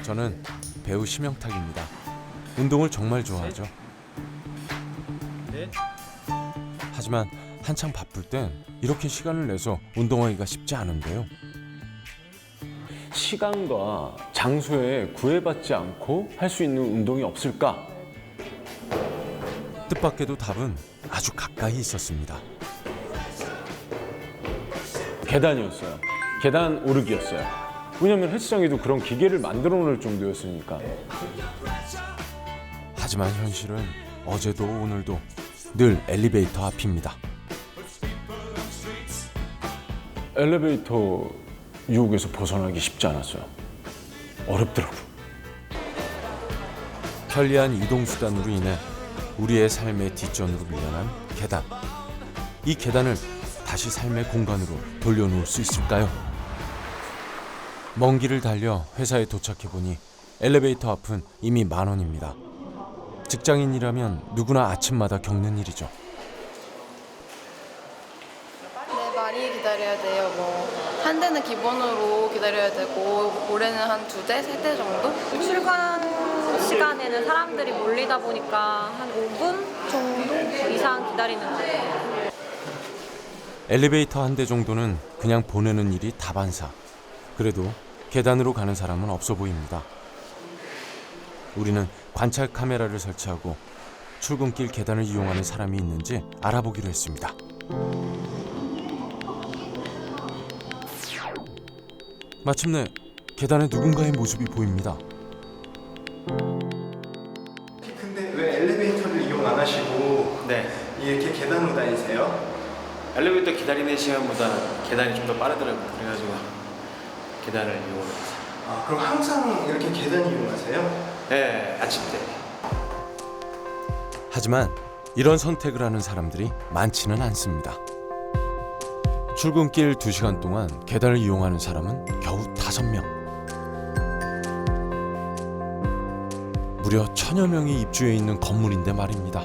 저는 배우 심영탁입니다. 운동을 정말 좋아하죠. 하지만 한창 바쁠 땐 이렇게 시간을 내서 운동하기가 쉽지 않은데요. 시간과 장소에 구애받지 않고 할 수 있는 운동이 없을까? 뜻밖에도 답은 아주 가까이 있었습니다. 계단이었어요. 계단 오르기였어요. 왜냐면 헬스장에도 그런 기계를 만들어 놓을 정도였으니까. 하지만 현실은 어제도 오늘도 늘 엘리베이터 앞입니다. 엘리베이터 유혹에서 벗어나기 쉽지 않았어요. 어렵더라고요. 편리한 이동수단으로 인해 우리의 삶의 뒷전으로 밀려난 계단. 이 계단을 다시 삶의 공간으로 돌려놓을 수 있을까요? 먼 길을 달려 회사에 도착해보니 엘리베이터 앞은 이미 만원입니다. 직장인이라면 누구나 아침마다 겪는 일이죠. 네, 많이 기다려야 돼요. 한 대는 기본으로 기다려야 되고 올해는 한 2대, 3대 정도? 출근 시간에는 사람들이 몰리다 보니까 한 5분 정도 이상 기다리는 것 같아요. 엘리베이터 한 대 정도는 그냥 보내는 일이 다반사. 그래도 계단으로 가는 사람은 없어 보입니다. 우리는 관찰 카메라를 설치하고 출근길 계단을 이용하는 사람이 있는지 알아보기로 했습니다. 마침내 계단에 누군가의 모습이 보입니다. 근데 왜 엘리베이터를 이용 안 하시고 네. 이렇게 계단으로 다니세요? 엘리베이터 기다리는 시간보다 계단이 좀 더 빠르더라고요. 그래가지고 계단을 이용을 했어요. 아, 그럼 항상 이렇게 계단 이용하세요? 네, 아침 때. 하지만 이런 선택을 하는 사람들이 많지는 않습니다. 출근길 2시간 동안 계단을 이용하는 사람은 겨우 5명. 무려 1000여 명이 입주해 있는 건물인데 말입니다.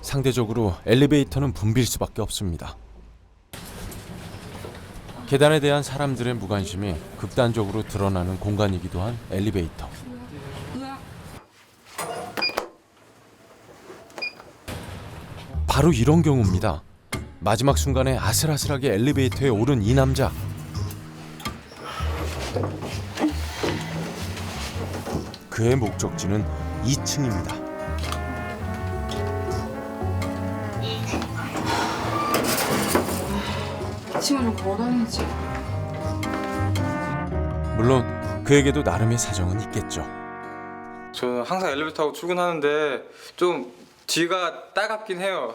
상대적으로 엘리베이터는 붐빌 수밖에 없습니다. 계단에 대한 사람들의 무관심이 극단적으로 드러나는 공간이기도 한 엘리베이터. 바로 이런 경우입니다. 마지막 순간에 아슬아슬하게 엘리베이터에 오른 이 남자. 그의 목적지는 2층입니다. 지금 좀 걸어다니지. 물론 그에게도 나름의 사정은 있겠죠. 저는 항상 엘리베이터 타고 출근하는데 좀 뒤가 따갑긴 해요.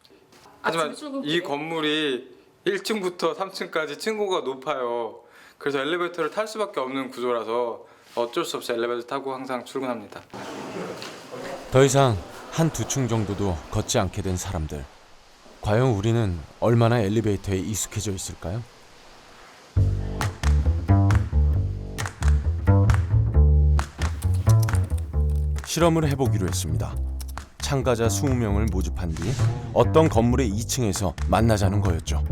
하지만 이 건물이 1층부터 3층까지 층고가 높아요. 그래서 엘리베이터를 탈 수밖에 없는 구조라서 어쩔 수 없이 엘리베이터 타고 항상 출근합니다. 더 이상 한 2층 정도도 걷지 않게 된 사람들. 과연 우리는 얼마나 엘리베이터에 익숙해져 있을까요? 실험을 해보기로 했습니다. 참가자 20명을 모집한 뒤 어떤 건물의 2층에서 만나자는 거였죠.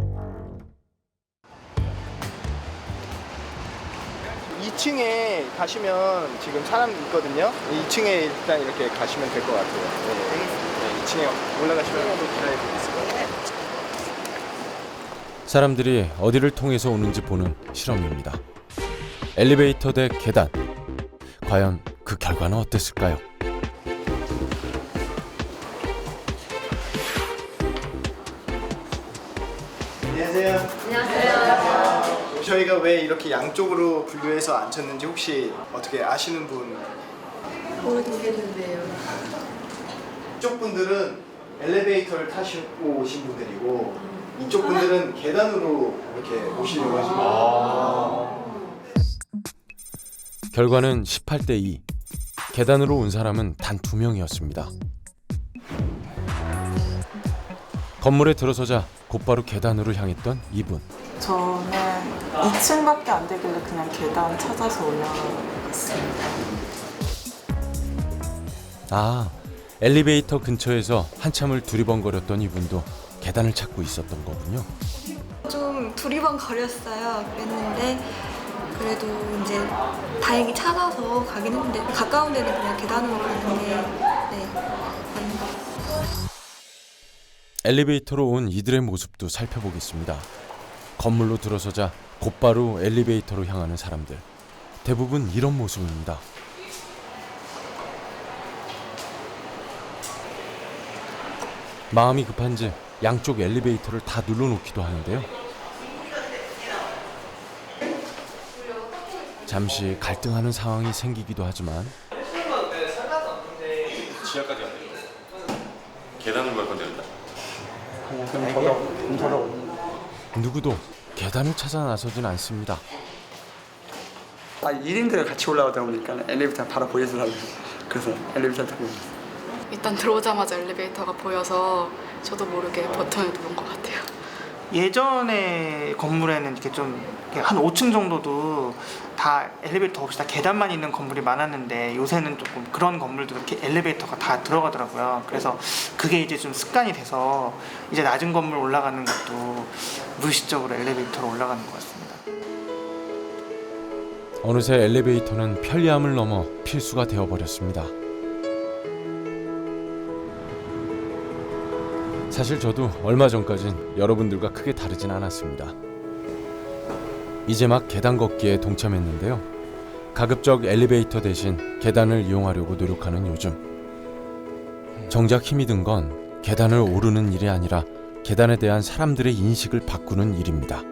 2층에 가시면 지금 사람 있거든요. 2층에 일단 이렇게 가시면 될 것 같아요. 네, 2층에 올라가시면 기다려드리겠습니다. 사람들이 어디를 통해서 오는지 보는 실험입니다. 엘리베이터 대 계단. 과연 그 결과는 어땠을까요? 안녕하세요. 안녕하세요. 저희가 왜 이렇게 양쪽으로 분류해서 앉혔는지 혹시 어떻게 아시는 분? 모르겠는데요. 이쪽 분들은 엘리베이터를 타시고 오신 분들이고 이쪽 분들은 계단으로 이렇게 오시려고 하시고 결과는 18대 2. 계단으로 온 사람은 단 2명이었습니다. 건물에 들어서자 곧바로 계단으로 향했던 이분. 저는 2층밖에 안 되길래 그냥 계단 찾아서 올라갔습니다. 아, 엘리베이터 근처에서 한참을 두리번거렸던 이분도 계단을 찾고 있었던 거군요. 좀 그냥 두리번거렸어요. 그랬는데 그래도 이제 다행히 찾아서 가긴 했는데 가까운 데는 그냥 계단으로 가는 게 맞는 것 같아요. 엘리베이터로 온 이들의 모습도 살펴보겠습니다. 건물로 들어서자 곧바로 엘리베이터로 향하는 사람들. 대부분 이런 모습입니다. 마음이 급한지 양쪽 엘리베이터를 다 눌러놓기도 하는데요. 잠시 갈등하는 상황이 생기기도 하지만 지하까지 안 돼요. 계단으로 갈 건데 일단. 누구도 계단을 찾아 나서진 않습니다. 1인들이 같이 올라가다 보니까 엘리베이터 바로 보이더라고요. 그래서 엘리베이터 타고 있어요. 일단 들어오자마자 엘리베이터가 보여서 저도 모르게 버튼을 누른 것 같아요. 예전에 건물에는 이렇게 좀 한 5층 정도도 다 엘리베이터 없이 다 계단만 있는 건물이 많았는데 요새는 조금 그런 건물도 이렇게 엘리베이터가 다 들어가더라고요. 그래서 그게 이제 좀 습관이 돼서 이제 낮은 건물 올라가는 것도 무의식적으로 엘리베이터로 올라가는 것 같습니다. 어느새 엘리베이터는 편리함을 넘어 필수가 되어버렸습니다. 사실 저도 얼마 전까진 여러분들과 크게 다르진 않았습니다. 이제 막 계단 걷기에 동참했는데요. 가급적 엘리베이터 대신 계단을 이용하려고 노력하는 요즘. 정작 힘이 든 건 계단을 오르는 일이 아니라 계단에 대한 사람들의 인식을 바꾸는 일입니다.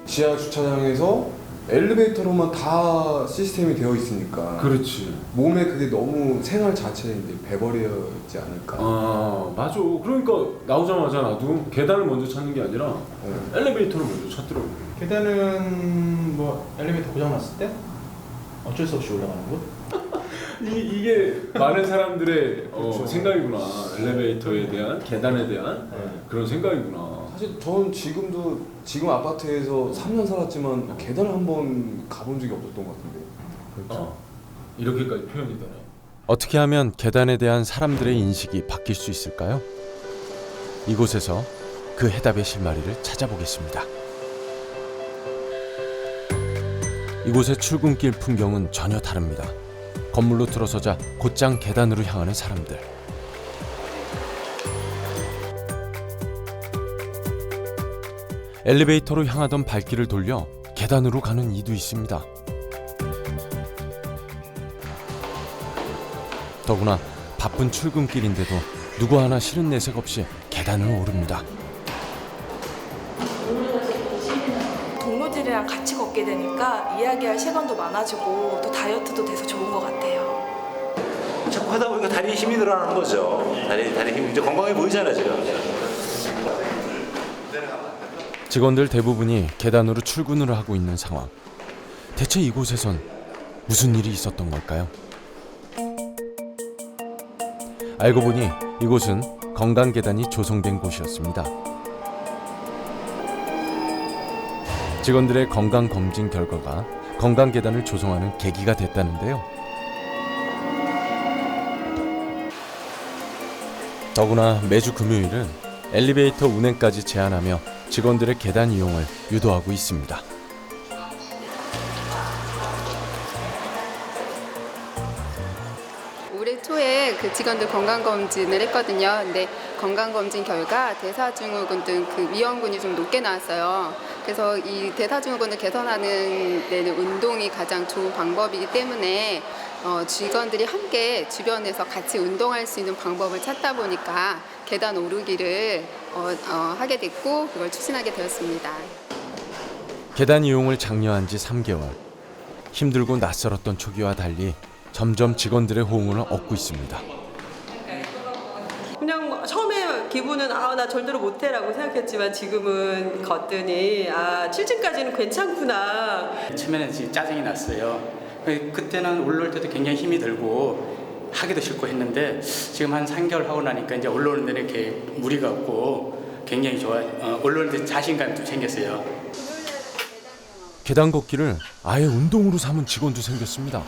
지하 주차장에서 엘리베이터로만 다 시스템이 되어 있으니까 그렇지. 몸에 그게 너무 생활 자체에 이제 배버려 있지 않을까. 아 맞아. 그러니까 나오자마자 나도 계단을 먼저 찾는 게 아니라 엘리베이터를 먼저 찾더라고. 계단은 뭐 엘리베이터 고장 났을 때 어쩔 수 없이 올라가는 거? 이게 많은 사람들의 생각이구나. 엘리베이터에 대한 계단에 대한 그런 생각이구나. 사실 저는 지금 아파트에서 3년 살았지만 계단을 한번 가본 적이 없었던 것 같은데. 그렇죠. 이렇게까지 표현이 되네. 어떻게 하면 계단에 대한 사람들의 인식이 바뀔 수 있을까요? 이곳에서 그 해답의 실마리를 찾아보겠습니다. 이곳의 출근길 풍경은 전혀 다릅니다. 건물로 들어서자 곧장 계단으로 향하는 사람들. 엘리베이터로 향하던 발길을 돌려 계단으로 가는 이도 있습니다. 더구나 바쁜 출근길인데도 누구 하나 싫은 내색 없이 계단을 오릅니다. 동료들이랑 같이 걷게 되니까 이야기할 시간도 많아지고 또 다이어트도 돼서 좋은 것 같아요. 자꾸 하다 보니까 다리에 힘이 늘어나는 거죠. 다리 힘이 이제 건강해 보이잖아요, 지금. 직원들 대부분이 계단으로 출근을 하고 있는 상황. 대체 이곳에선 무슨 일이 있었던 걸까요? 알고 보니 이곳은 건강계단이 조성된 곳이었습니다. 직원들의 건강검진 결과가 건강계단을 조성하는 계기가 됐다는데요. 더구나 매주 금요일은 엘리베이터 운행까지 제한하며 직원들의 계단 이용을 유도하고 있습니다. 올해 초에 그 직원들 건강검진을 했거든요. 근데 건강검진 결과 대사증후군 등 그 위험군이 좀 높게 나왔어요. 그래서 이 대사증후군을 개선하는 데는 운동이 가장 좋은 방법이기 때문에 직원들이 함께 주변에서 같이 운동할 수 있는 방법을 찾다 보니까 계단 오르기를 하게 됐고 그걸 추진하게 되었습니다. 계단 이용을 장려한 지 3개월. 힘들고 낯설었던 초기와 달리 점점 직원들의 호응을 얻고 있습니다. 그냥 처음에 기분은 나 절대로 못해라고 생각했지만 지금은 걷더니 7층까지는 괜찮구나. 처음에는 진짜 짜증이 났어요. 그때는 올라올 때도 굉장히 힘이 들고 하기도 싫고 했는데 지금 한 3개월 하고 나니까 이제 올라오는 데는 이렇게 무리가 없고 굉장히 올라오는 데 자신감이 좀 생겼어요. 계단 걷기를 아예 운동으로 삼은 직원도 생겼습니다.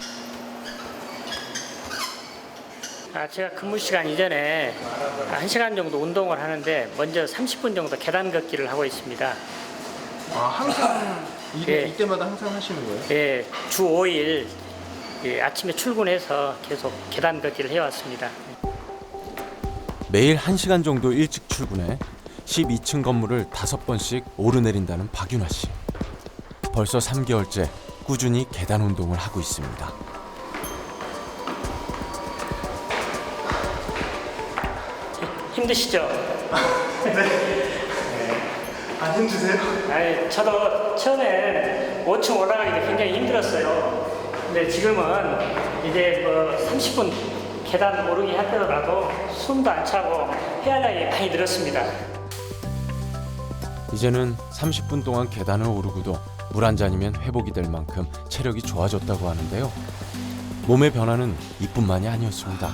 제가 근무 시간 이전에 1시간 정도 운동을 하는데 먼저 30분 정도 계단 걷기를 하고 있습니다. 항상 예. 이때마다 항상 하시는 거예요? 예, 주 5일 아침에 출근해서 계속 계단 걷기를 해왔습니다. 매일 1시간 정도 일찍 출근해 12층 건물을 5번씩 오르내린다는 박윤아 씨. 벌써 3개월째 꾸준히 계단 운동을 하고 있습니다. 힘드시죠? 안 힘드세요? 아니, 저도 처음엔 5층 올라가기도 굉장히 힘들었어요. 근데 지금은 이제 30분 계단 오르기 하더라도 숨도 안 차고 해안량이 많이 늘었습니다. 이제는 30분 동안 계단을 오르고도 물 한 잔이면 회복이 될 만큼 체력이 좋아졌다고 하는데요. 몸의 변화는 이뿐만이 아니었습니다.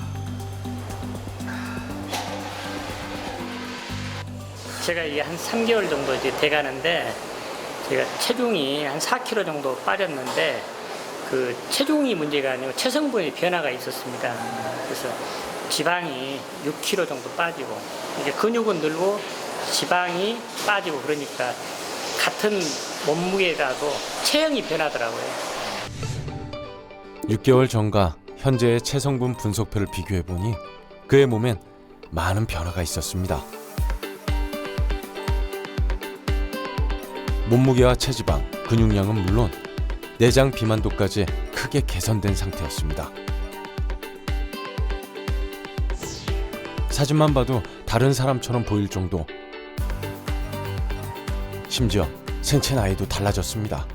제가 이게 한 3개월 정도 이제 돼가는데 제가 체중이 한 4kg 정도 빠졌는데 그 체중이 문제가 아니고 체성분의 변화가 있었습니다. 그래서 지방이 6kg 정도 빠지고 이게 근육은 늘고 지방이 빠지고 그러니까 같은 몸무게라도 체형이 변하더라고요. 6개월 전과 현재의 체성분 분석표를 비교해보니 그의 몸엔 많은 변화가 있었습니다. 몸무게와 체지방, 근육량은 물론 내장 비만도까지 크게 개선된 상태였습니다. 사진만 봐도 다른 사람처럼 보일 정도. 심지어 생체 나이도 달라졌습니다.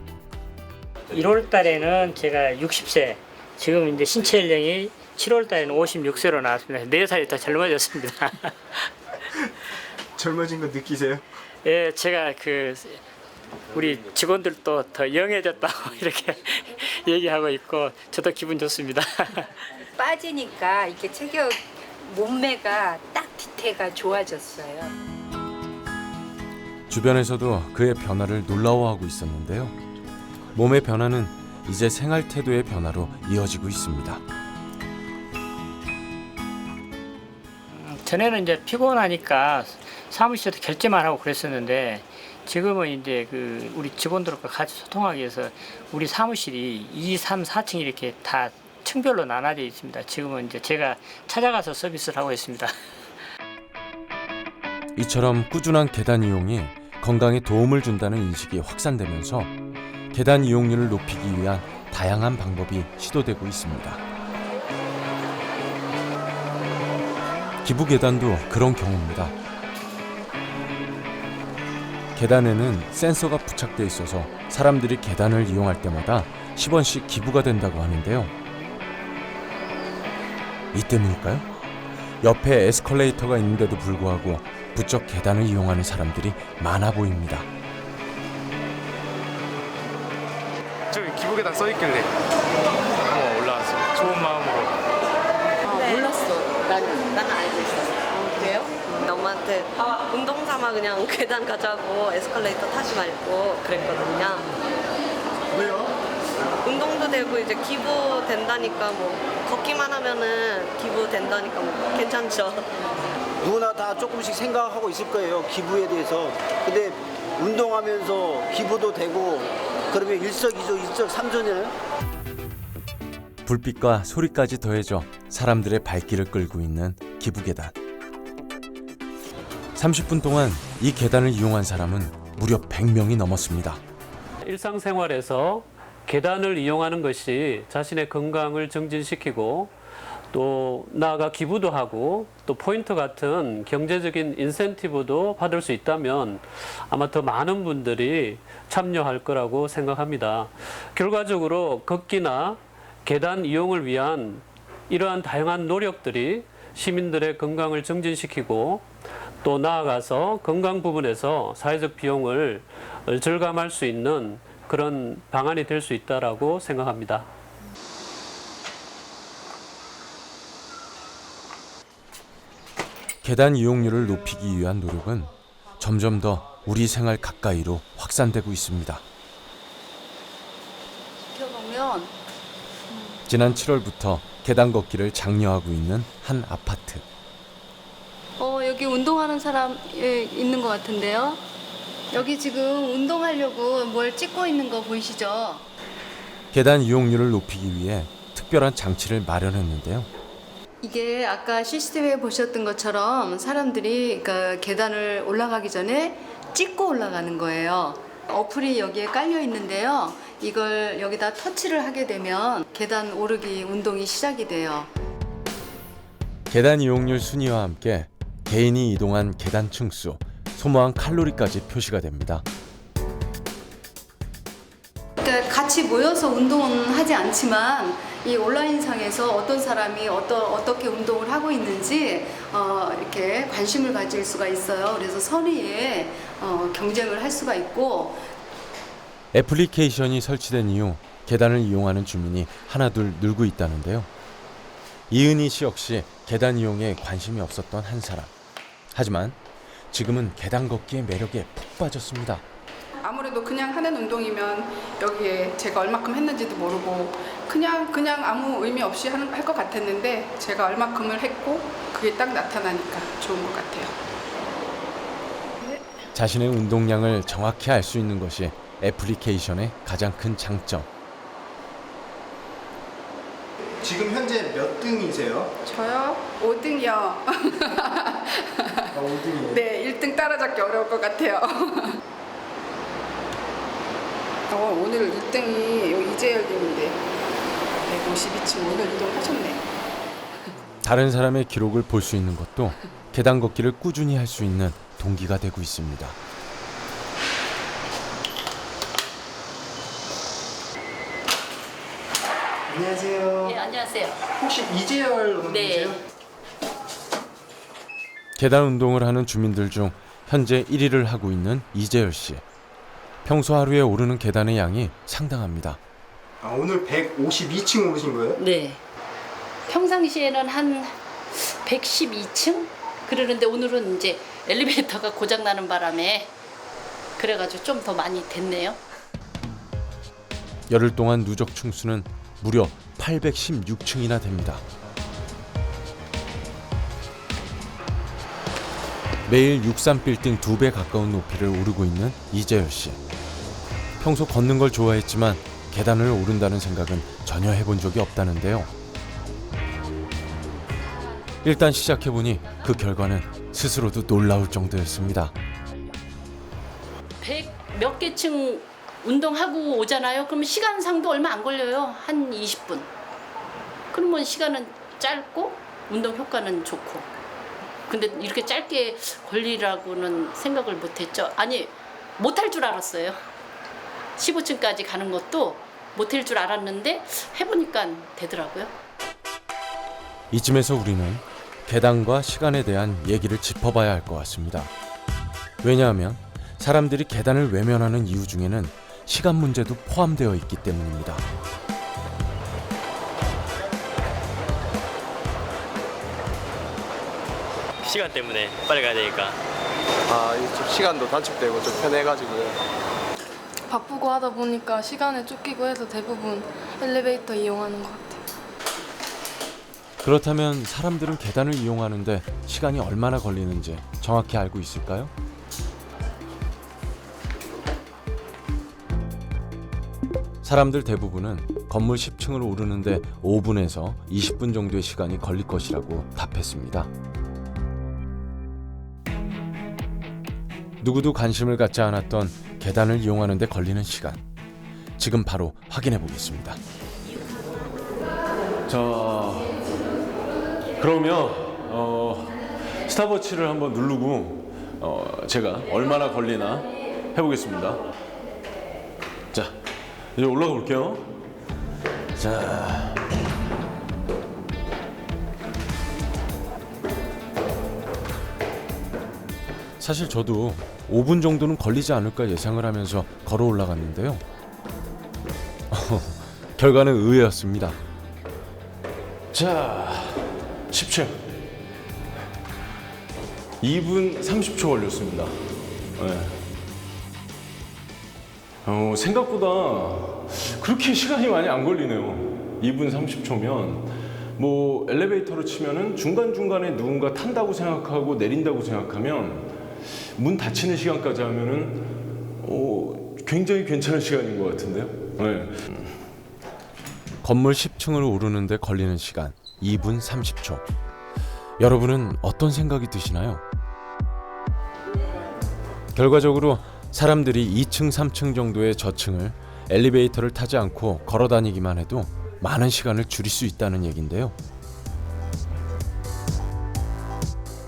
1월 달에는 제가 60세, 지금 이제 신체 연령이 7월 달에는 56세로 나왔습니다. 4살이 더 젊어졌습니다. 젊어진 거 느끼세요? 예, 제가 우리 직원들도 더 영해졌다고 이렇게 얘기하고 있고 저도 기분 좋습니다. 빠지니까 이렇게 몸매가 딱 디테가 좋아졌어요. 주변에서도 그의 변화를 놀라워하고 있었는데요. 몸의 변화는 이제 생활 태도의 변화로 이어지고 있습니다. 전에는 이제 피곤하니까 사무실에서 결제만 하고 그랬었는데 지금은 이제 우리 직원들과 같이 소통하기 위해서 우리 사무실이 2, 3, 4층 이렇게 다 층별로 나눠져 있습니다. 지금은 이제 제가 찾아가서 서비스를 하고 있습니다. 이처럼 꾸준한 계단 이용이 건강에 도움을 준다는 인식이 확산되면서 계단 이용률을 높이기 위한 다양한 방법이 시도되고 있습니다. 기부 계단도 그런 경우입니다. 계단에는 센서가 부착돼 있어서 사람들이 계단을 이용할 때마다 10원씩 기부가 된다고 하는데요. 이 때문일까요? 옆에 에스컬레이터가 있는데도 불구하고 부쩍 계단을 이용하는 사람들이 많아 보입니다. 저기 기부 계단 써 있길래 한번 올라왔어. 좋은 마음으로. 몰랐어. 나는 알고 있었어. 그래요? 엄마한테 운동 삼아 그냥 계단 가자고 에스컬레이터 타지 말고 그랬거든요. 왜요? 운동도 되고 이제 기부 된다니까 걷기만 하면은 기부 된다니까 괜찮죠. 누구나 다 조금씩 생각하고 있을 거예요. 기부에 대해서. 근데 운동하면서 기부도 되고 그러면 일석이조 일석삼조잖아요. 불빛과 소리까지 더해져 사람들의 발길을 끌고 있는 기부계단. 30분 동안 이 계단을 이용한 사람은 무려 100명이 넘었습니다. 일상생활에서 계단을 이용하는 것이 자신의 건강을 증진시키고 또 나아가 기부도 하고 또 포인트 같은 경제적인 인센티브도 받을 수 있다면 아마 더 많은 분들이 참여할 거라고 생각합니다. 결과적으로 걷기나 계단 이용을 위한 이러한 다양한 노력들이 시민들의 건강을 증진시키고 또 나아가서 건강 부분에서 사회적 비용을 절감할 수 있는 그런 방안이 될 수 있다라고 생각합니다. 계단 이용률을 높이기 위한 노력은 점점 더 우리 생활 가까이로 확산되고 있습니다. 지켜보면 지난 7월부터 계단 걷기를 장려하고 있는 한 아파트. 여기 운동하는 사람 있는 것 같은데요. 여기 지금 운동하려고 뭘 찍고 있는 거 보이시죠? 계단 이용률을 높이기 위해 특별한 장치를 마련했는데요. 이게 아까 CCTV에 보셨던 것처럼 사람들이 그러니까 계단을 올라가기 전에 찍고 올라가는 거예요. 어플이 여기에 깔려 있는데요. 이걸 여기다 터치를 하게 되면 계단 오르기 운동이 시작이 돼요. 계단 이용률 순위와 함께 개인이 이동한 계단 층수, 소모한 칼로리까지 표시가 됩니다. 그러니까 같이 모여서 운동은 하지 않지만 이 온라인상에서 어떤 사람이 어떻게 운동을 하고 있는지 이렇게 관심을 가질 수가 있어요. 그래서 선의에 경쟁을 할 수가 있고. 애플리케이션이 설치된 이후 계단을 이용하는 주민이 하나둘 늘고 있다는데요. 이은희 씨 역시 계단 이용에 관심이 없었던 한 사람. 하지만 지금은 계단 걷기의 매력에 푹 빠졌습니다. 아무래도 그냥 하는 운동이면 여기에 제가 얼마큼 했는지도 모르고 그냥 아무 의미 없이 할 것 같았는데 제가 얼마큼을 했고 그게 딱 나타나니까 좋은 것 같아요. 자신의 운동량을 정확히 알 수 있는 것이 애플리케이션의 가장 큰 장점. 지금 현재 몇 등이세요? 저요? 5등이요. 5등이요? 네, 1등 따라잡기 어려울 것 같아요. 오늘 2등이 이재열님인데 152층 오늘 이동하셨네. 다른 사람의 기록을 볼 수 있는 것도 계단 걷기를 꾸준히 할 수 있는 동기가 되고 있습니다. 안녕하세요. 네, 안녕하세요. 혹시 이재열 어머님이세요? 네. 계단 운동을 하는 주민들 중 현재 1위를 하고 있는 이재열 씨. 평소 하루에 오르는 계단의 양이 상당합니다. 오늘 152층 오르신 거예요? 네. 평상시에는 한 112층? 그러는데 오늘은 이제 엘리베이터가 고장 나는 바람에 그래가지고 좀 더 많이 됐네요. 열흘 동안 누적 층수는 무려 816층이나 됩니다. 매일 63빌딩 2배 가까운 높이를 오르고 있는 이재열 씨. 평소 걷는 걸 좋아했지만 계단을 오른다는 생각은 전혀 해본 적이 없다는데요. 일단 시작해보니 그 결과는 스스로도 놀라울 정도였습니다. 100 몇 개 층 운동하고 오잖아요. 그러면 시간상도 얼마 안 걸려요. 한 20분. 그러면 시간은 짧고 운동 효과는 좋고. 근데 이렇게 짧게 걸리라고는 생각을 못했죠. 아니, 못할 줄 알았어요. 15층까지 가는 것도 못할 줄 알았는데 해보니까 되더라고요. 이쯤에서 우리는 계단과 시간에 대한 얘기를 짚어봐야 할 것 같습니다. 왜냐하면 사람들이 계단을 외면하는 이유 중에는 시간 문제도 포함되어 있기 때문입니다. 시간 때문에 빨리 가야 되니까. 좀 시간도 단축되고 좀 편해가지고요. 바쁘고 하다 보니까 시간에 쫓기고 해서 대부분 엘리베이터 이용하는 것 같아요. 그렇다면 사람들은 계단을 이용하는데 시간이 얼마나 걸리는지 정확히 알고 있을까요? 사람들 대부분은 건물 10층을 오르는데 5분에서 20분 정도의 시간이 걸릴 것이라고 답했습니다. 누구도 관심을 갖지 않았던 계단을 이용하는 데 걸리는 시간. 지금 바로 확인해 보겠습니다. 자, 그러면 스탑워치를 한번 누르고 제가 얼마나 걸리나 해보겠습니다. 자, 이제 올라가 볼게요. 자, 사실 저도 5분 정도는 걸리지 않을까 예상을 하면서 걸어 올라갔는데요. 결과는 의외였습니다. 자, 10층 2분 30초 걸렸습니다. 네. 생각보다 그렇게 시간이 많이 안 걸리네요. 2분 30초면 뭐 엘리베이터로 치면은 중간중간에 누군가 탄다고 생각하고 내린다고 생각하면 문 닫히는 시간까지 하면은 굉장히 괜찮은 시간인 것 같은데요. 네. 건물 10층을 오르는데 걸리는 시간 2분 30초. 여러분은 어떤 생각이 드시나요? 결과적으로 사람들이 2층, 3층 정도의 저층을 엘리베이터를 타지 않고 걸어 다니기만 해도 많은 시간을 줄일 수 있다는 얘긴데요.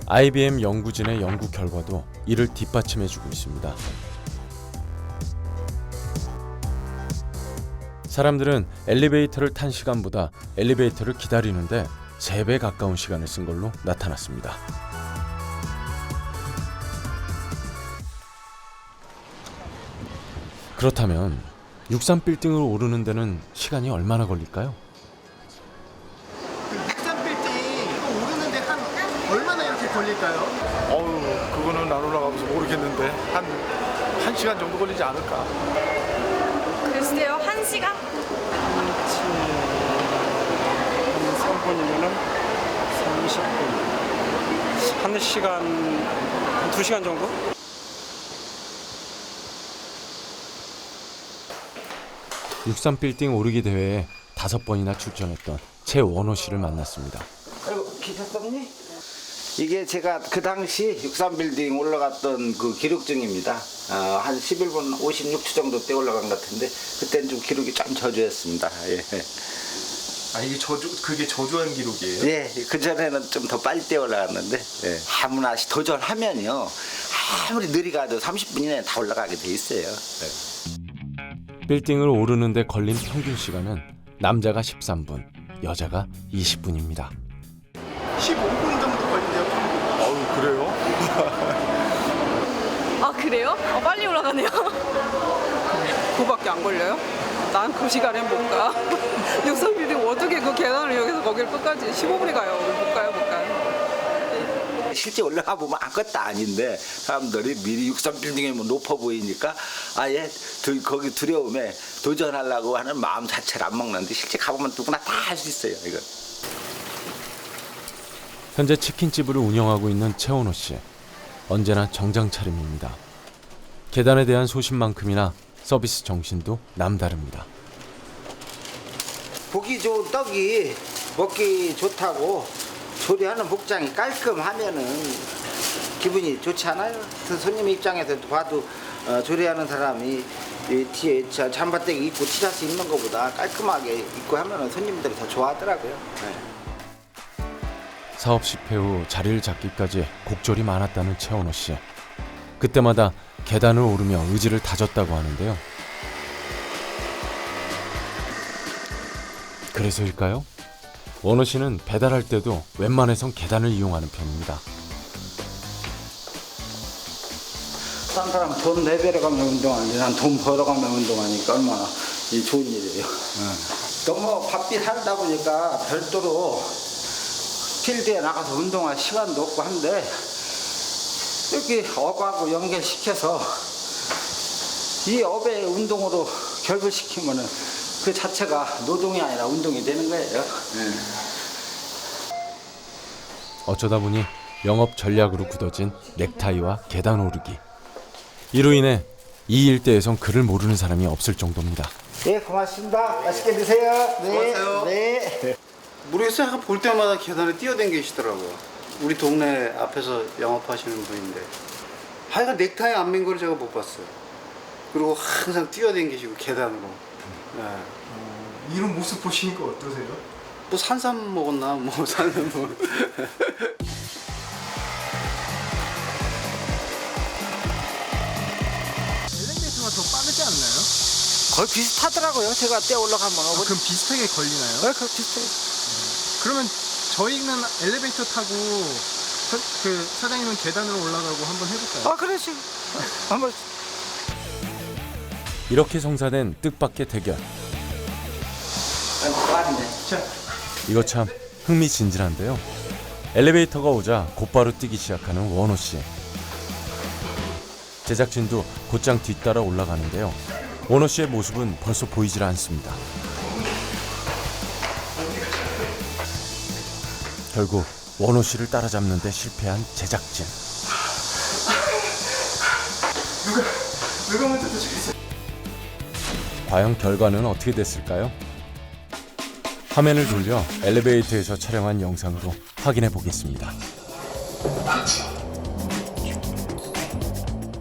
IBM 연구진의 연구 결과도 이를 뒷받침해주고 있습니다. 사람들은 엘리베이터를 탄 시간보다 엘리베이터를 기다리는데 3배 가까운 시간을 쓴 걸로 나타났습니다. 그렇다면 63빌딩을 오르는 데는 시간이 얼마나 걸릴까요? 63빌딩 오르는데 한 얼마나 이렇게 걸릴까요? 그거는 안 올라가면서 모르겠는데 한 시간 정도 걸리지 않을까? 글쎄요, 1시간? 3분이면은 30분. 1시간, 한 2시간 정도? (63빌딩) 오르기 대회에 5번이나 출전했던 최원호 씨를 만났습니다. 아이고, 기셨었니? 이게 제가 그 당시 63빌딩 올라갔던 그 기록증입니다. 한 11분 56초 정도 때 올라간 것 같은데 그때는 좀 기록이 좀 저조했습니다. 예. 이게 그게 저조한 기록이에요? 예, 그 전에는 좀 더 빨리 때 올라갔는데 아무나 도전하면요 아무리 느리가도 30분 이내에 다 올라가게 돼 있어요. 빌딩을 오르는데 걸린 평균 시간은 남자가 13분, 여자가 20분입니다. 15분 정도 걸린대요. 그래요? 아, 그래요? 빨리 올라가네요. 그거밖에 안 걸려요? 난 그 시간엔 못 가. 63빌딩 어떻게 그 계단을 여기서 거길 끝까지 15분이 가요. 못 가요. 실제 올라가 보면 아무것도 아닌데 사람들이 미리 63빌딩이 높아 보이니까 아예 거기 두려움에 도전하려고 하는 마음 자체를 안 먹는데 실제 가보면 누구나 다 할 수 있어요. 이거. 현재 치킨집을 운영하고 있는 최원호 씨. 언제나 정장 차림입니다. 계단에 대한 소신만큼이나 서비스 정신도 남다릅니다. 보기 좋은 떡이 먹기 좋다고 조리하는 복장이 깔끔하면은 기분이 좋지 않아요? 손님 입장에서 봐도 조리하는 사람이 뒤에 잠바떼기 입고 티셔츠 입는 것보다 깔끔하게 입고 하면은 손님들이 더 좋아하더라고요. 사업 실패 후 자리를 잡기까지 곡절이 많았다는 최원호 씨. 그때마다 계단을 오르며 의지를 다졌다고 하는데요. 그래서일까요? 원호 씨는 배달할 때도 웬만해선 계단을 이용하는 편입니다. 딴 사람 돈 내버려가며 운동하는데 난 돈 벌어가며 운동하니까 얼마나 좋은 일이에요. 너무 바삐 살다 보니까 별도로 필드에 나가서 운동할 시간도 없고 한데 여기 업하고 연결시켜서 이 업의 운동으로 결부시키면은 그 자체가 노동이 아니라 운동이 되는 거예요. 어쩌다 보니 영업 전략으로 굳어진 넥타이와 계단 오르기. 이로 인해 이 일대에선 그를 모르는 사람이 없을 정도입니다. 네, 고맙습니다. 맛있게 드세요. 네, 고마워요. 네. 모르겠어요. 약간 볼 때마다 계단에 뛰어다니시더라고요. 우리 동네 앞에서 영업하시는 분인데 하여간 넥타이 안 맨 거를 제가 못 봤어요. 그리고 항상 뛰어다니시고 계단으로. 이런 모습 보시니까 어떠세요? 뭐 산삼 먹었나? 뭐 산삼 뭐. 엘리베이터가 더 빠르지 않나요? 거의 비슷하더라고요. 제가 뛰어 올라가면. 그럼 비슷하게 걸리나요? 네, 그 비슷해요. 그러면 저희는 엘리베이터 타고 그 사장님은 계단으로 올라가고 한번 해볼까요? 그렇지. 한번. 이렇게 성사된 뜻밖의 대결. 이거 참 흥미진진한데요. 엘리베이터가 오자 곧바로 뛰기 시작하는 원호 씨. 제작진도 곧장 뒤따라 올라가는데요. 원호 씨의 모습은 벌써 보이질 않습니다. 결국 원호 씨를 따라잡는 데 실패한 제작진. 누가 먼저 도착했어요? 과연 결과는 어떻게 됐을까요? 화면을 돌려 엘리베이터에서 촬영한 영상으로 확인해 보겠습니다.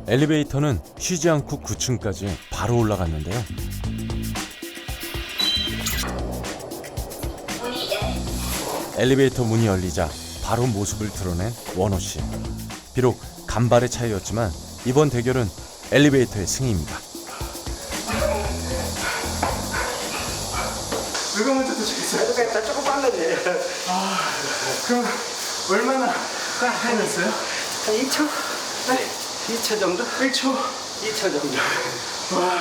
엘리베이터는 쉬지 않고 9층까지 바로 올라갔는데요. 엘리베이터 문이 열리자 바로 모습을 드러낸 원호 씨. 비록 간발의 차이였지만 이번 대결은 엘리베이터의 승리입니다. 누가 먼저 도착했어요? 내가 조금 빨랐네. 그럼 얼마나 빨랐어요? 한 2초? 네. 2초 정도? 1초? 2초 정도. 와,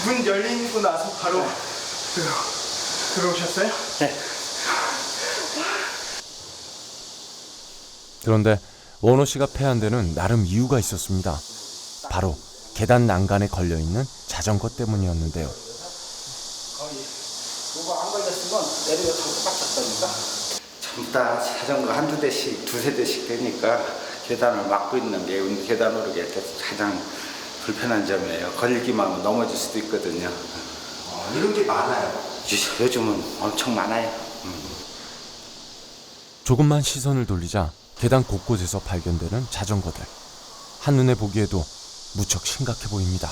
문 열리고 나서 바로 들어오셨어요? 네. 그런데 원호 씨가 패한 데는 나름 이유가 있었습니다. 바로 계단 난간에 걸려있는 자전거 때문이었는데요. 그거 안 걸렸으면 내리고 타고 빡쳤다니까. 전부 다 자전거 한두 대씩, 두세 대씩 되니까 계단을 막고 있는 게 계단 오르기 할 때 가장 불편한 점이에요. 걸리기만 하면 넘어질 수도 있거든요. 이런 게 많아요? 요즘은 엄청 많아요. 조금만 시선을 돌리자 계단 곳곳에서 발견되는 자전거들. 한눈에 보기에도 무척 심각해 보입니다.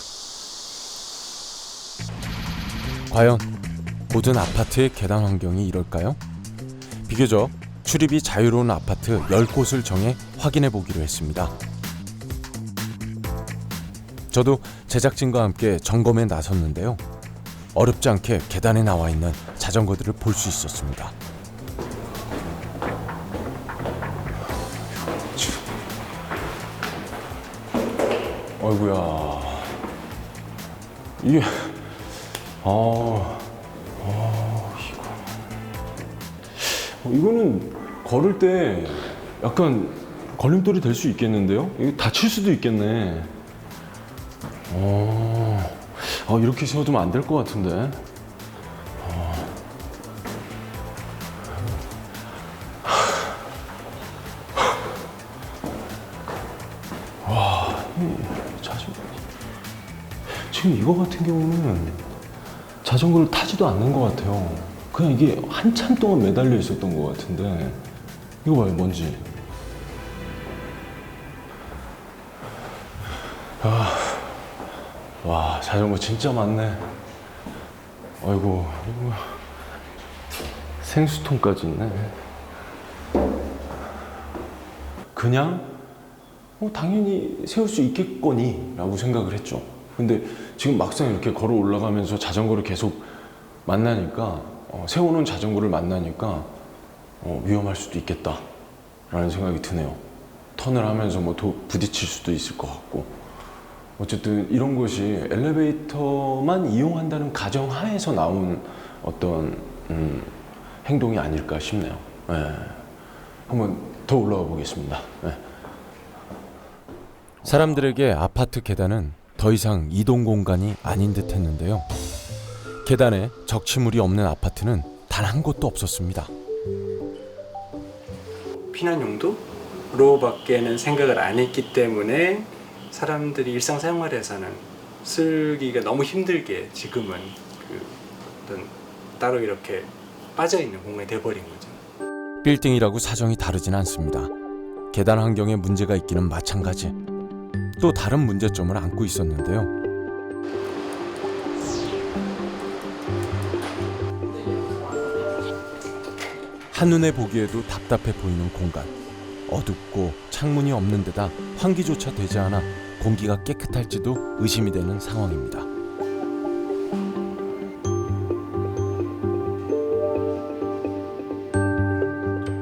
과연 모든 아파트의 계단 환경이 이럴까요? 비교적 출입이 자유로운 아파트 10곳을 정해 확인해 보기로 했습니다. 저도 제작진과 함께 점검에 나섰는데요. 어렵지 않게 계단에 나와 있는 자전거들을 볼 수 있었습니다. 아이고야. 이게 이거는 걸을 때 약간 걸림돌이 될 수 있겠는데요? 이거 다칠 수도 있겠네. 이렇게 세워두면 안 될 것 같은데. 와, 지금 이거 같은 경우는 자전거를 타지도 않는 것 같아요. 그냥 이게 한참 동안 매달려 있었던 것 같은데. 이거 봐요, 먼지. 와, 자전거 진짜 많네. 아이고, 이거 생수통까지 있네. 그냥 당연히 세울 수 있겠거니 라고 생각을 했죠. 근데 지금 막상 이렇게 걸어 올라가면서 자전거를 계속 만나니까 세워놓은 자전거를 만나니까 위험할 수도 있겠다 라는 생각이 드네요. 턴을 하면서 부딪힐 수도 있을 것 같고. 어쨌든 이런 것이 엘리베이터만 이용한다는 가정하에서 나온 어떤 행동이 아닐까 싶네요. 네. 한번 더 올라가 보겠습니다. 네. 사람들에게 아파트 계단은 더 이상 이동 공간이 아닌 듯 했는데요. 계단에 적치물이 없는 아파트는 단 한 곳도 없었습니다. 피난 용도로밖에는 생각을 안 했기 때문에 사람들이 일상생활에서는 쓰기가 너무 힘들게 지금은 어떤 따로 이렇게 빠져있는 공간이 돼버린 거죠. 빌딩이라고 사정이 다르진 않습니다. 계단 환경에 문제가 있기는 마찬가지. 또 다른 문제점을 안고 있었는데요. 한눈에 보기에도 답답해 보이는 공간. 어둡고 창문이 없는 데다 환기조차 되지 않아 공기가 깨끗할지도 의심이 되는 상황입니다.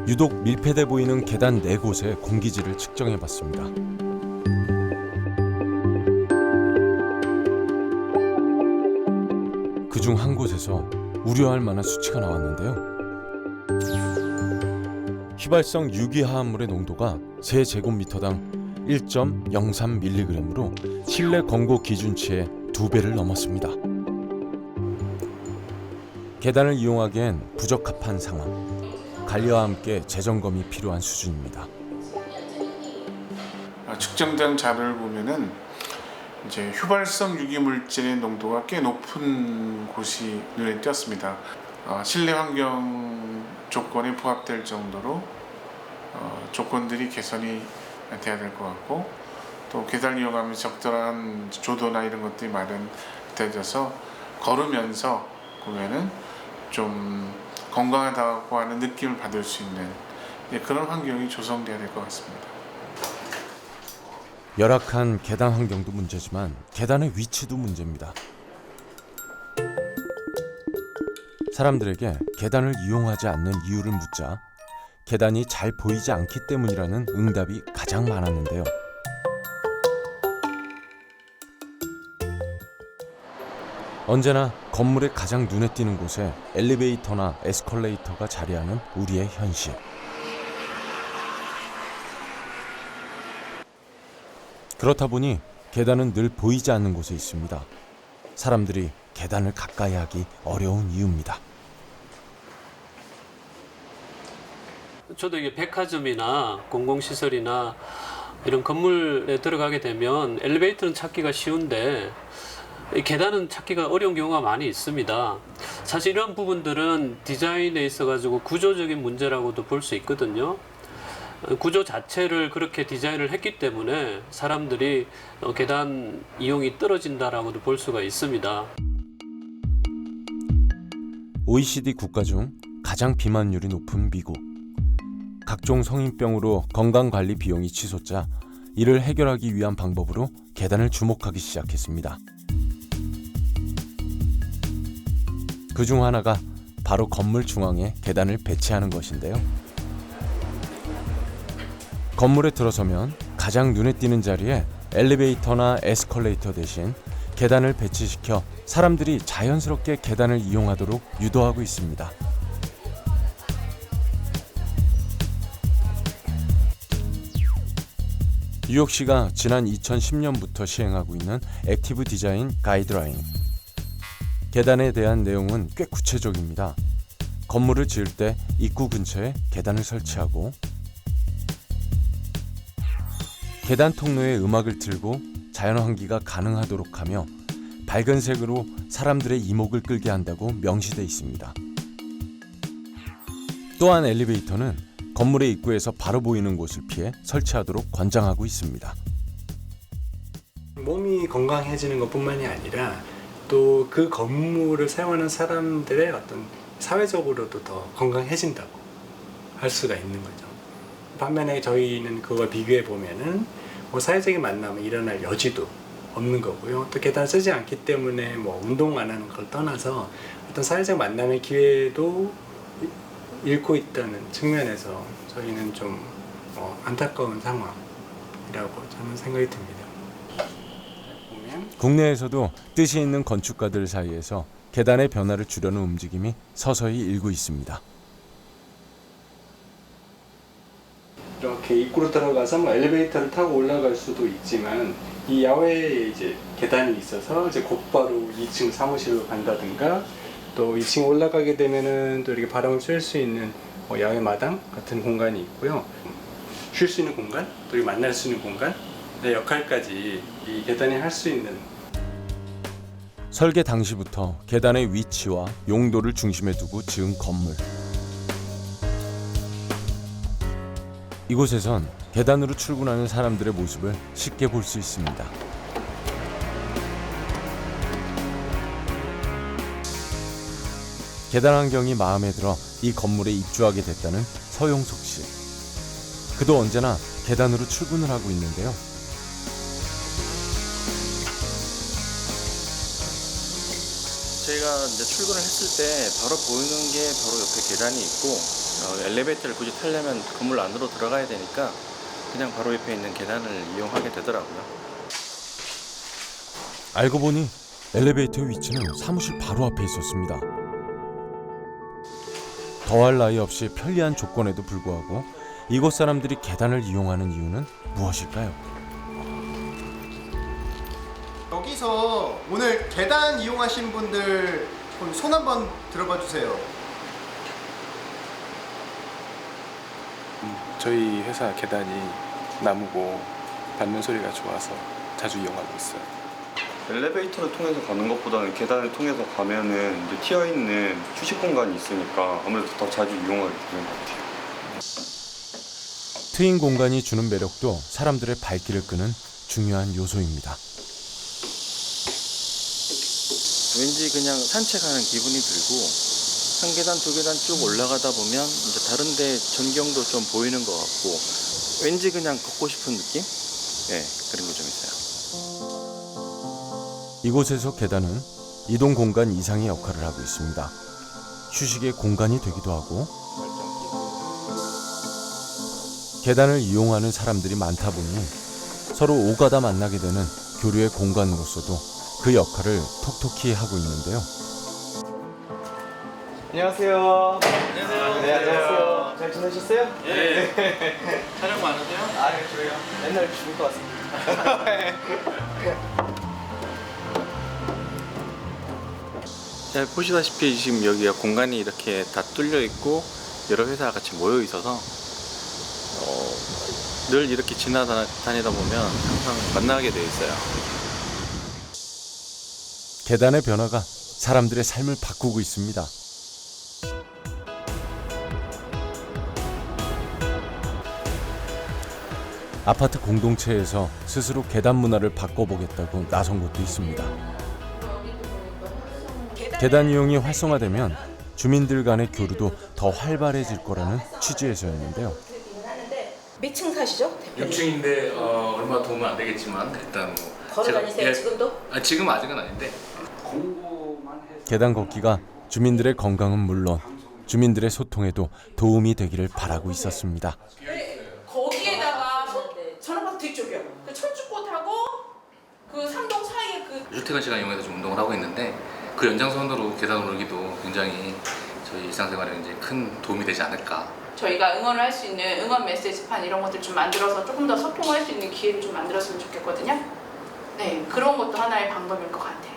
유독 밀폐돼 보이는 계단 4곳의 공기질을 측정해 봤습니다. 그중 한 곳에서 우려할 만한 수치가 나왔는데요. 휘발성 유기화합물의 농도가 세제곱미터당 1.03mg으로 실내 권고 기준치의 2배를 넘었습니다. 계단을 이용하기엔 부적합한 상황. 관리와 함께 재점검이 필요한 수준입니다. 측정된 자료를 보면은 이제 휘발성 유기물질의 농도가 꽤 높은 곳이 눈에 띄었습니다. 실내 환경 조건에 부합될 정도로 조건들이 개선이 돼야 될 것 같고, 또 계단을 이용하면 적절한 조도나 이런 것들이 마련되어서 걸으면서 보면은 좀 건강하다고 하는 느낌을 받을 수 있는 그런 환경이 조성돼야 될 것 같습니다. 열악한 계단 환경도 문제지만 계단의 위치도 문제입니다. 사람들에게 계단을 이용하지 않는 이유를 묻자 계단이 잘 보이지 않기 때문이라는 응답이 가장 많았는데요. 언제나 건물의 가장 눈에 띄는 곳에 엘리베이터나 에스컬레이터가 자리하는 우리의 현실. 그렇다 보니 계단은 늘 보이지 않는 곳에 있습니다. 사람들이 계단을 가까이 하기 어려운 이유입니다. 저도 이게 백화점이나 공공시설이나 이런 건물에 들어가게 되면 엘리베이터는 찾기가 쉬운데 계단은 찾기가 어려운 경우가 많이 있습니다. 사실 이런 부분들은 디자인에 있어가지고 구조적인 문제라고도 볼 수 있거든요. 구조 자체를 그렇게 디자인을 했기 때문에 사람들이 계단 이용이 떨어진다라고도 볼 수가 있습니다. OECD 국가 중 가장 비만율이 높은 미국. 각종 성인병으로 건강관리 비용이 치솟자 이를 해결하기 위한 방법으로 계단을 주목하기 시작했습니다. 그중 하나가 바로 건물 중앙에 계단을 배치하는 것인데요. 건물에 들어서면 가장 눈에 띄는 자리에 엘리베이터나 에스컬레이터 대신 계단을 배치시켜 사람들이 자연스럽게 계단을 이용하도록 유도하고 있습니다. 뉴욕시가 지난 2010년부터 시행하고 있는 액티브 디자인 가이드라인. 계단에 대한 내용은 꽤 구체적입니다. 건물을 지을 때 입구 근처에 계단을 설치하고 계단 통로에 음악을 틀고 자연 환기가 가능하도록 하며 밝은 색으로 사람들의 이목을 끌게 한다고 명시돼 있습니다. 또한 엘리베이터는 건물의 입구에서 바로 보이는 곳을 피해 설치하도록 권장하고 있습니다. 몸이 건강해지는 것뿐만이 아니라 또 그 건물을 사용하는 사람들의 어떤 사회적으로도 더 건강해진다고 할 수가 있는 거죠. 반면에 저희는 그걸 비교해 보면은 뭐 사회적인 만남이 일어날 여지도 없는 거고요. 또 계단 쓰지 않기 때문에 뭐 운동 안 하는 걸 떠나서 어떤 사회적 만남의 기회도 잃고 있다는 측면에서 저희는 좀 안타까운 상황이라고 저는 생각이 듭니다. 국내에서도 뜻이 있는 건축가들 사이에서 계단의 변화를 주려는 움직임이 서서히 일고 있습니다. 이렇게 입구로 들어가서 뭐 엘리베이터를 타고 올라갈 수도 있지만 이 야외에 이제 계단이 있어서 이제 곧바로 2층 사무실로 간다든가 또 2층 올라가게 되면은 또 이렇게 바람을 쐴 수 있는 뭐 야외 마당 같은 공간이 있고요. 쉴 수 있는 공간, 또 만날 수 있는 공간의 역할까지 이 계단이 할 수 있는. 설계 당시부터 계단의 위치와 용도를 중심에 두고 지은 건물. 이곳에선 계단으로 출근하는 사람들의 모습을 쉽게 볼 수 있습니다. 계단 환경이 마음에 들어 이 건물에 입주하게 됐다는 서용석 씨. 그도 언제나 계단으로 출근을 하고 있는데요. 제가 이제 출근을 했을 때 바로 보이는 게 바로 옆에 계단이 있고 엘리베이터를 굳이 타려면 건물 안으로 들어가야 되니까 그냥 바로 옆에 있는 계단을 이용하게 되더라고요. 알고 보니 엘리베이터 위치는 사무실 바로 앞에 있었습니다. 더할 나위 없이 편리한 조건에도 불구하고 이곳 사람들이 계단을 이용하는 이유는 무엇일까요? 여기서 오늘 계단 이용하신 분들 손 한번 들어봐 주세요. 저희 회사 계단이 나무고 밟는 소리가 좋아서 자주 이용하고 있어요. 엘리베이터를 통해서 가는 것보다는 계단을 통해서 가면은 이제 튀어 있는 휴식 공간이 있으니까 아무래도 더 자주 이용하게 되는 것 같아요. 트인 공간이 주는 매력도 사람들의 발길을 끄는 중요한 요소입니다. 왠지 그냥 산책하는 기분이 들고 한 계단 두 계단 쭉 올라가다 보면 이제 다른데 전경도 좀 보이는 것 같고 왠지 그냥 걷고 싶은 느낌? 예, 그런 거 좀 있어요. 이곳에서 계단은 이동 공간 이상의 역할을 하고 있습니다. 휴식의 공간이 되기도 하고 계단을 이용하는 사람들이 많다 보니 서로 오가다 만나게 되는 교류의 공간으로서도 그 역할을 톡톡히 하고 있는데요. 안녕하세요. 안녕하세요. 네, 안녕하세요. 잘 지내셨어요? 네. 촬영 많으세요? 아, 저희요. 맨날 죽을 것 같습니다. 잘 보시다시피 지금 여기가 공간이 이렇게 다 뚫려 있고 여러 회사가 같이 모여 있어서 늘 이렇게 지나다니다 보면 항상 만나게 돼 있어요. 계단의 변화가 사람들의 삶을 바꾸고 있습니다. 아파트 공동체에서 스스로 계단 문화를 바꿔보겠다고 나선 곳도 있습니다. 계단 이용이 활성화되면 주민들 간의 교류도 더 활발해질 거라는 취지에서였는데요. 몇 층 사시죠? 6층인데 얼마 도움은 안 되겠지만 일단 뭐 걸어 다니세요 지금도? 지금 아직은 아닌데 계단 걷기가 주민들의 건강은 물론 주민들의 소통에도 도움이 되기를 바라고 있었습니다. 거기에다가 전원바닥 뒤쪽이요. 그 철쭉꽃하고 그 삼동 사이에 그 출퇴근 시간 이용해서 좀 운동을 하고 있는데 그 연장선으로 계단 오르기도 굉장히 저희 일상생활에 이제 큰 도움이 되지 않을까. 저희가 응원을 할 수 있는 응원 메시지판 이런 것들 좀 만들어서 조금 더 소통을 할 수 있는 기회를 좀 만들었으면 좋겠거든요. 네, 그런 것도 하나의 방법일 것 같아요.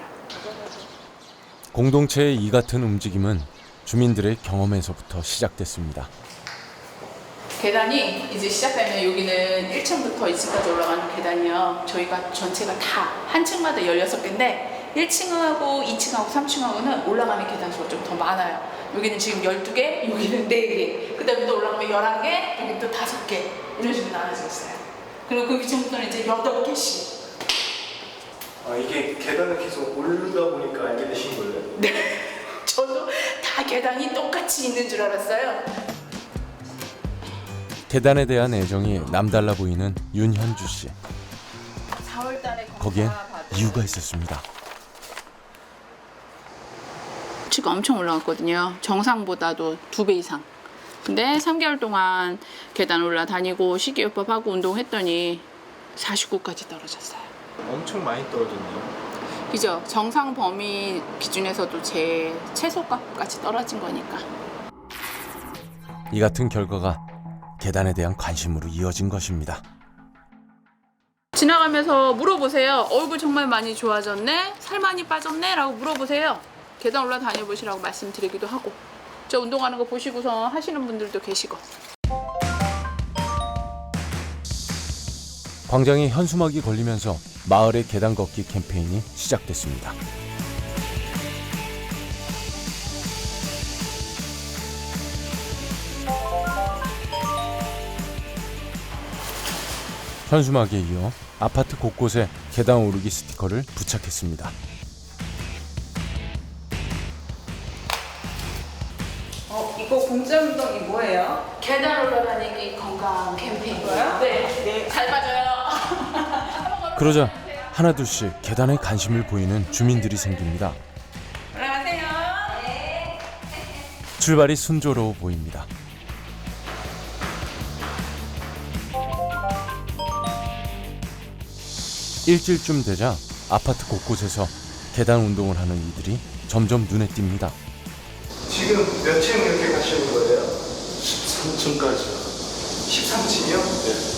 공동체의 이 같은 움직임은 주민들의 경험에서부터 시작됐습니다. 계단이 이제 시작되면 여기는 1층부터 2층까지 올라가는 계단이요. 저희가 전체가 다 한 층마다 16개인데 1층하고 2층하고 3층하고는 올라가는 계단 수가 좀 더 많아요. 여기는 지금 12개, 여기는 4개. 그 다음에 또 올라가면 11개, 여기 또 5개. 이런 식으로 나눠져 있어요. 그리고 그 위층부터는 이제 8개씩. 아, 이게 계단을 계속 오르다 보니까 알게 되신 거예요? 네. 저도 다 계단이 똑같이 있는 줄 알았어요. 계단에 대한 애정이 남달라 보이는 윤현주 씨. 4월달에 거기엔 이유가 있었습니다. 수치가 엄청 올라갔거든요. 정상보다도 2배 이상. 근데 3개월 동안 계단 올라다니고 식이요법하고 운동했더니 49까지 떨어졌어요. 엄청 많이 떨어졌네요. 그죠? 정상 범위 기준에서도 제 최소값까지 떨어진 거니까. 이 같은 결과가 계단에 대한 관심으로 이어진 것입니다. 지나가면서 물어보세요. 얼굴 정말 많이 좋아졌네? 살 많이 빠졌네? 라고 물어보세요. 계단 올라다녀 보시라고 말씀드리기도 하고 저 운동하는 거 보시고서 하시는 분들도 계시고. 광장에 현수막이 걸리면서 마을의 계단 걷기 캠페인이 시작됐습니다. 현수막에 이어 아파트 곳곳에 계단 오르기 스티커를 부착했습니다. 이거 공짜 운동이 뭐예요? 계단 올라다니기 건강 캠페인이에요. 네, 잘 맞아요. 그러자 하나둘씩 계단에 관심을 보이는 주민들이 생깁니다. 올라가세요. 출발이 순조로워 보입니다. 일주일쯤 되자 아파트 곳곳에서 계단 운동을 하는 이들이 점점 눈에 띕니다. 지금 몇 층 이렇게 가시는 거예요? 13층까지요. 13층이요? 네.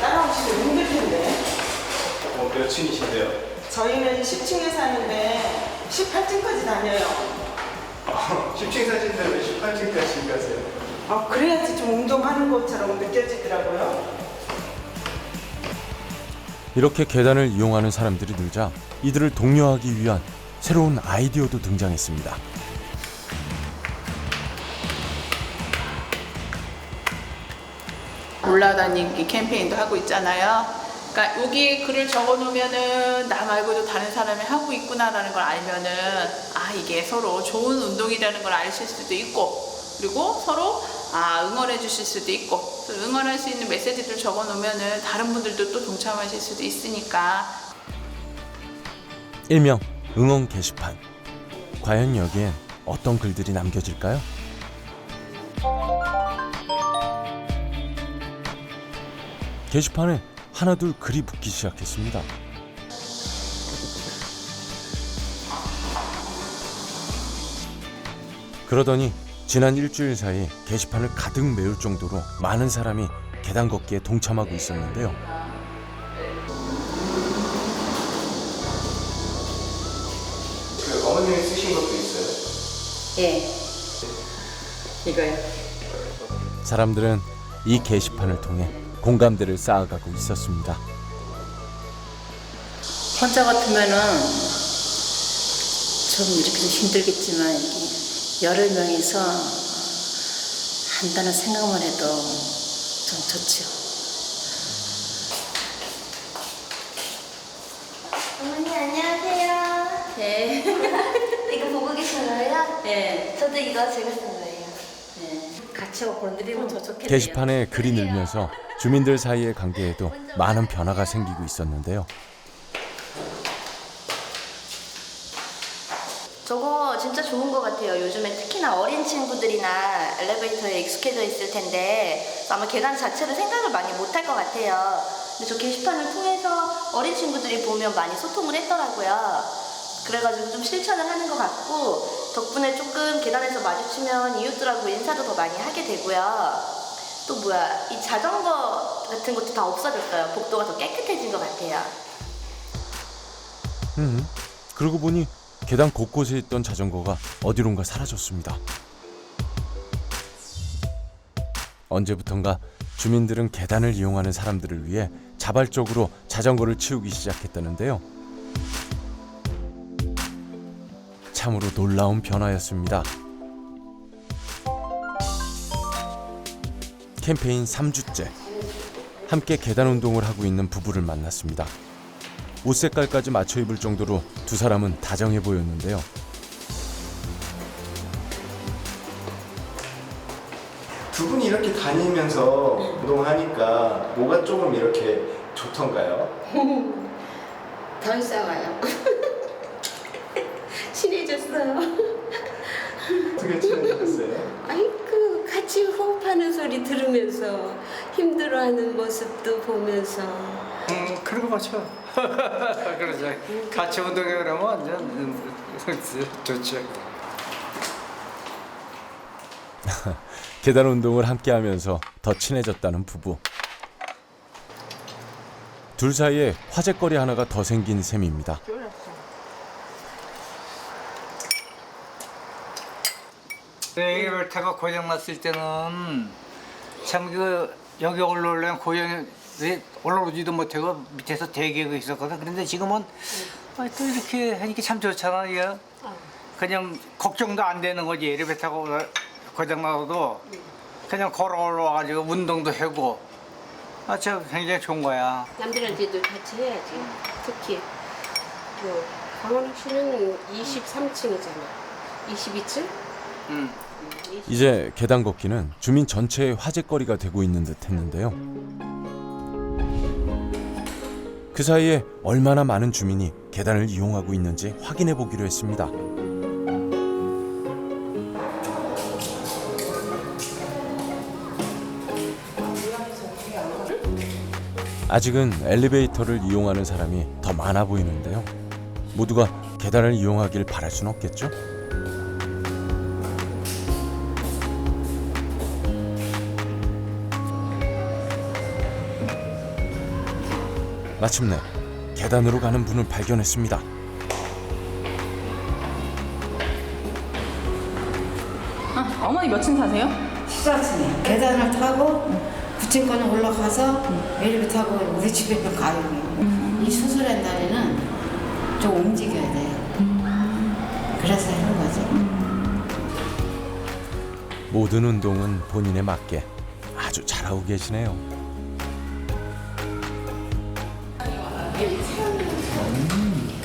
따라오시면 힘들 텐데. 몇 층이신데요? 저희는 10층에 사는데 18층까지 다녀요. 지금 사진들 왜 18층까지 가세요? 아, 그래야지 좀 운동하는 것처럼 느껴지더라고요. 이렇게 계단을 이용하는 사람들이 늘자 이들을 독려하기 위한 새로운 아이디어도 등장했습니다. 올라다니기 캠페인도 하고 있잖아요. 그러니까 여기에 글을 적어놓으면은 나 말고도 다른 사람이 하고 있구나라는 걸 알면은 이게 서로 좋은 운동이라는 걸 아실 수도 있고, 그리고 서로 응원해 주실 수도 있고, 응원할 수 있는 메시지를 적어놓으면은 다른 분들도 또 동참하실 수도 있으니까. 일명 응원 게시판. 과연 여기엔 어떤 글들이 남겨질까요? 게시판에 하나둘 글이 붙기 시작했습니다. 그러더니 지난 일주일 사이 게시판을 가득 메울 정도로 많은 사람이 계단 걷기에 동참하고 있었는데요. 그 어머님이 쓰신 것도 있어요? 예. 이거요. 사람들은 이 게시판을 통해 공감대를 쌓아가고 있었습니다. 혼자 같으면은 좀 이렇게 좀 힘들겠지만 여러 명이서 한다는 생각만 해도 좀 좋죠. 어머니 안녕하세요. 네. 이거 보고 계신 거예요? 네. 저도 이거 제가 쓴 거예요. 네. 같이 보내드리면 더 좋겠네요. 게시판에 글이 늘면서 주민들 사이의 관계에도 많은 변화가 생기고 있었는데요. 저거 진짜 좋은 것 같아요. 요즘에 특히나 어린 친구들이나 엘리베이터에 익숙해져 있을 텐데 아마 계단 자체를 생각을 많이 못할 것 같아요. 근데 저 게시판을 통해서 어린 친구들이 보면 많이 소통을 했더라고요. 그래가지고 좀 실천을 하는 것 같고, 덕분에 조금 계단에서 마주치면 이웃들하고 인사도 더 많이 하게 되고요. 또 이 자전거 같은 것도 다 없어졌어요. 복도가 더 깨끗해진 것 같아요. 그러고 보니 계단 곳곳에 있던 자전거가 어디론가 사라졌습니다. 언제부턴가 주민들은 계단을 이용하는 사람들을 위해 자발적으로 자전거를 치우기 시작했다는데요. 참으로 놀라운 변화였습니다. 캠페인 3주째 함께 계단 운동을 하고 있는 부부를 만났습니다. 옷 색깔까지 맞춰 입을 정도로 두 사람은 다정해 보였는데요. 두 분이 이렇게 다니면서 운동하니까 뭐가 조금 이렇게 좋던가요? 덜 싸워요. 친해졌어요. 어떻게 친해졌어요? 아이고, 같이 호흡하는 소리 들으면서 힘들어하는 모습도 보면서. 그런 거 맞죠. 그러죠. 같이 운동해 그러면 완전 좋죠. 계단 운동을 함께 하면서 더 친해졌다는 부부. 둘 사이에 화제거리 하나가 더 생긴 셈입니다. 엘리베이터가 고장났을 때는 참 여기 올라오려면 고장이 올라오지도 못하고 밑에서 대기하고 있었거든. 그런데 지금은 또 이렇게 하니까 참 좋잖아. 이게. 그냥 걱정도 안 되는 거지. 엘리베이터가 고장나도 그냥 걸어 올라와가지고 운동도 하고 참 굉장히 좋은 거야. 남들한테도 같이 해야지. 특히 강원욱 씨는 23층이잖아. 22층? 이제 계단 걷기는 주민 전체의 화제거리가 되고 있는 듯 했는데요. 그 사이에 얼마나 많은 주민이 계단을 이용하고 있는지 확인해 보기로 했습니다. 아직은 엘리베이터를 이용하는 사람이 더 많아 보이는데요. 모두가 계단을 이용하길 바랄 순 없겠죠? 마침내 계단으로 가는 분을 발견했습니다. 어머니 몇 층 사세요? 14층에 계단을 타고 9층까지 올라가서 엘리베이터 타고 우리 집에 가요. 이 수술한 날에는 좀 움직여야 돼요. 그래서 하는 거지. 모든 운동은 본인에 맞게 아주 잘하고 계시네요.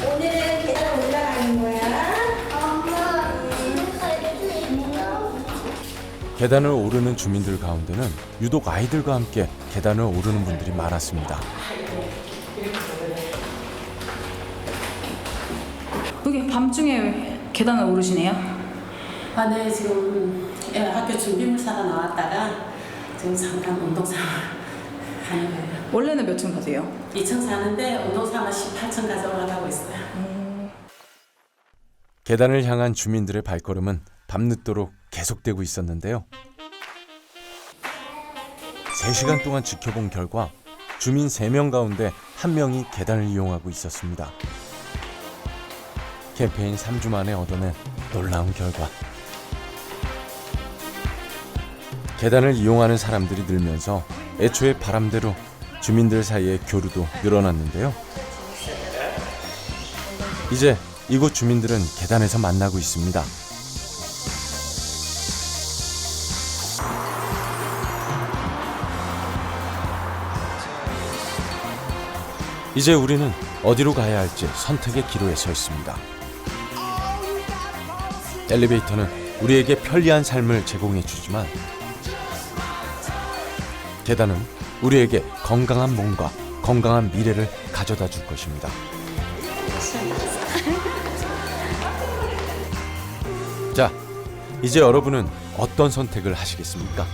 오늘은 계단 올라가는 거야. 계단을 오르는 주민들 가운데는 유독 아이들과 함께 계단을 오르는 분들이 많았습니다. 여기 밤중에 계단을 오르시네요? 네, 지금 학교 준비물 사러 나왔다가 지금 잠깐 운동 삼아 가는 거예요. 원래는 몇 층 사세요? 2층 사는데 운동 삼아 18층 가져가려고 있어요. 계단을 향한 주민들의 발걸음은 밤늦도록 계속되고 있었는데요. 3시간 동안 지켜본 결과 주민 3명 가운데 1명이 계단을 이용하고 있었습니다. 캠페인 3주 만에 얻어낸 놀라운 결과. 계단을 이용하는 사람들이 늘면서 애초에 바람대로 주민들 사이의 교류도 늘어났는데요. 이제 이곳 주민들은 계단에서 만나고 있습니다. 이제 우리는 어디로 가야 할지 선택의 기로에 서 있습니다. 엘리베이터는 우리에게 편리한 삶을 제공해 주지만 계단은 우리에게 건강한 몸과 건강한 미래를 가져다 줄 것입니다. 자, 이제 여러분은 어떤 선택을 하시겠습니까?